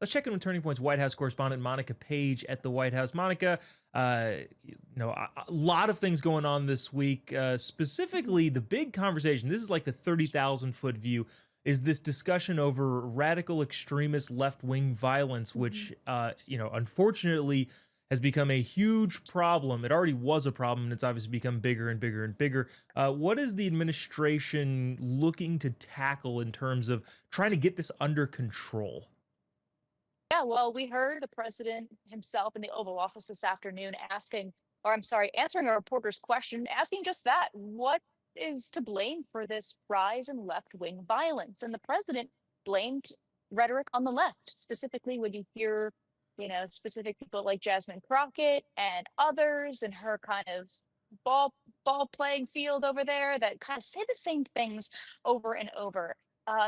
Let's check in with Turning Point's White House correspondent Monica Paige at the White House. Monica, a lot of things going on this week. Specifically, the big conversation. This is like the 30,000-foot view. Is this discussion over radical extremist left-wing violence, which unfortunately has become a huge problem. It already was a problem, and it's obviously become bigger and bigger and bigger. What is the administration looking to tackle in terms of trying to get this under control? Yeah, well, we heard the president himself in the Oval Office this afternoon answering a reporter's question, asking just that. What is to blame for this rise in left-wing violence? And the president blamed rhetoric on the left, specifically when you hear, specific people like Jasmine Crockett and others in her kind of ball playing field over there that kind of say the same things over and over.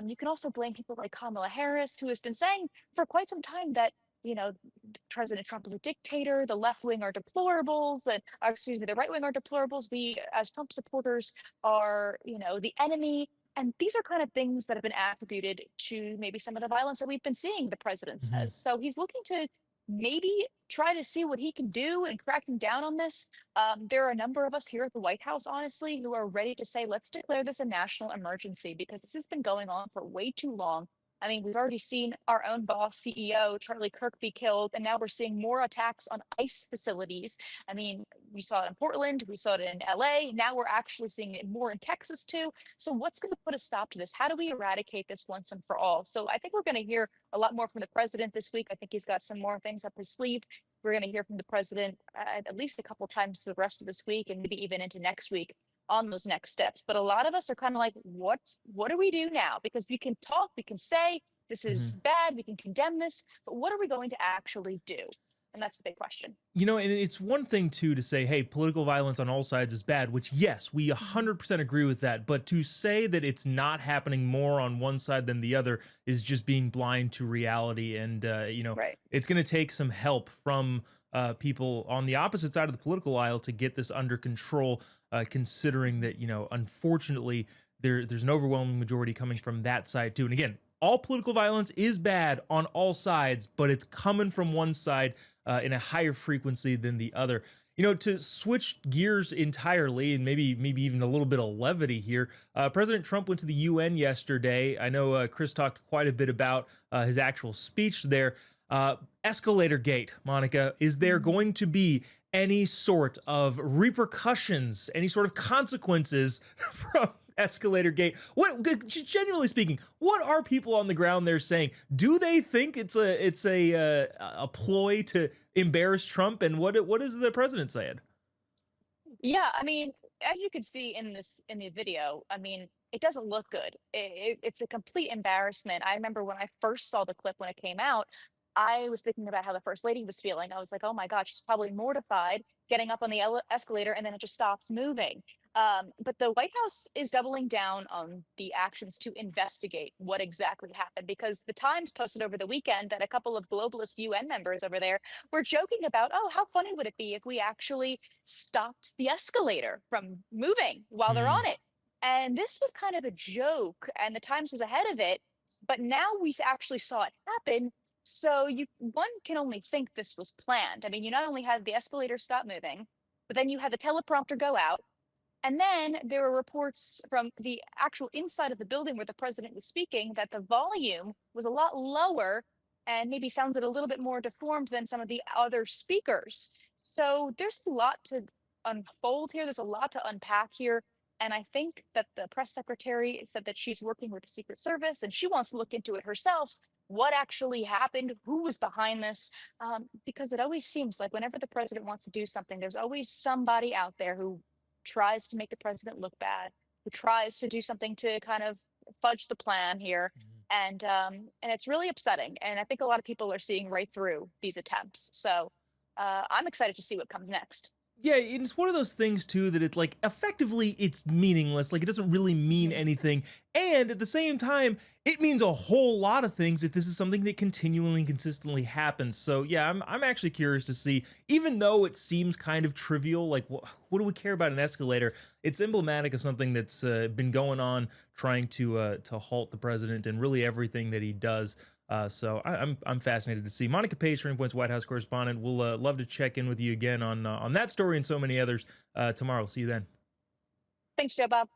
You can also blame people like Kamala Harris, who has been saying for quite some time that, you know, President Trump is a dictator, the left wing are deplorables, and excuse me, the right wing are deplorables. We, as Trump supporters, are, the enemy. And these are kind of things that have been attributed to maybe some of the violence that we've been seeing, the president says. So he's looking to maybe try to see what he can do in cracking down on this. There are a number of us here at the White House, honestly, who are ready to say, let's declare this a national emergency because this has been going on for way too long. I mean, we've already seen our own boss, CEO Charlie Kirk, be killed, and now we're seeing more attacks on ICE facilities. I mean, we saw it in Portland, we saw it in LA. Now we're actually seeing it more in Texas, too. So, what's going to put a stop to this? How do we eradicate this once and for all? So, I think we're going to hear a lot more from the president this week. I think he's got some more things up his sleeve. We're going to hear from the president at least a couple times the rest of this week and maybe even into next week on those next steps. But a lot of us are kind of like, what do we do now? Because we can talk, we can say this is bad, we can condemn this, but what are we going to actually do? And that's the big question. And it's one thing, too, to say, hey, political violence on all sides is bad, which, yes, we 100% agree with that. But to say that it's not happening more on one side than the other is just being blind to reality. And, Right. It's going to take some help from people on the opposite side of the political aisle to get this under control, considering that, unfortunately, there's an overwhelming majority coming from that side, too. And again, all political violence is bad on all sides, but it's coming from one side in a higher frequency than the other. To switch gears entirely and maybe even a little bit of levity here, President Trump went to the UN yesterday. I know Chris talked quite a bit about his actual speech there. Escalator Gate, Monica, is there going to be any sort of repercussions, any sort of consequences from Escalator Gate? What, genuinely speaking, what are people on the ground there saying? Do they think it's a ploy to embarrass Trump? And what is the president saying? Yeah, I mean, as you could see in the video, I mean, it doesn't look good. It's a complete embarrassment. I remember when I first saw the clip when it came out, I was thinking about how the first lady was feeling. I was like, oh my God, she's probably mortified getting up on the escalator and then it just stops moving. But the White House is doubling down on the actions to investigate what exactly happened because the Times posted over the weekend that a couple of globalist UN members over there were joking about, oh, how funny would it be if we actually stopped the escalator from moving while they're on it? And this was kind of a joke, and the Times was ahead of it. But now we actually saw it happen. So one can only think this was planned. I mean, you not only had the escalator stop moving, but then you had the teleprompter go out. And then there were reports from the actual inside of the building where the president was speaking that the volume was a lot lower and maybe sounded a little bit more deformed than some of the other speakers. So there's a lot to unfold here. There's a lot to unpack here. And I think that the press secretary said that she's working with the Secret Service and she wants to look into it herself. What actually happened? Who was behind this? Because it always seems like whenever the president wants to do something, there's always somebody out there who tries to make the president look bad, who tries to do something to kind of fudge the plan here. And it's really upsetting. And I think a lot of people are seeing right through these attempts. So I'm excited to see what comes next. Yeah, it's one of those things too that it's like effectively it's meaningless. Like it doesn't really mean anything. And at the same time, it means a whole lot of things if this is something that continually and consistently happens. So yeah, I'm actually curious to see, even though it seems kind of trivial, like what do we care about an escalator? It's emblematic of something that's been going on trying to halt the president and really everything that he does. So I'm fascinated to see. Monica Page, Turning Point's White House correspondent. We'll love to check in with you again on that story and so many others tomorrow. See you then. Thanks, Joe Bob.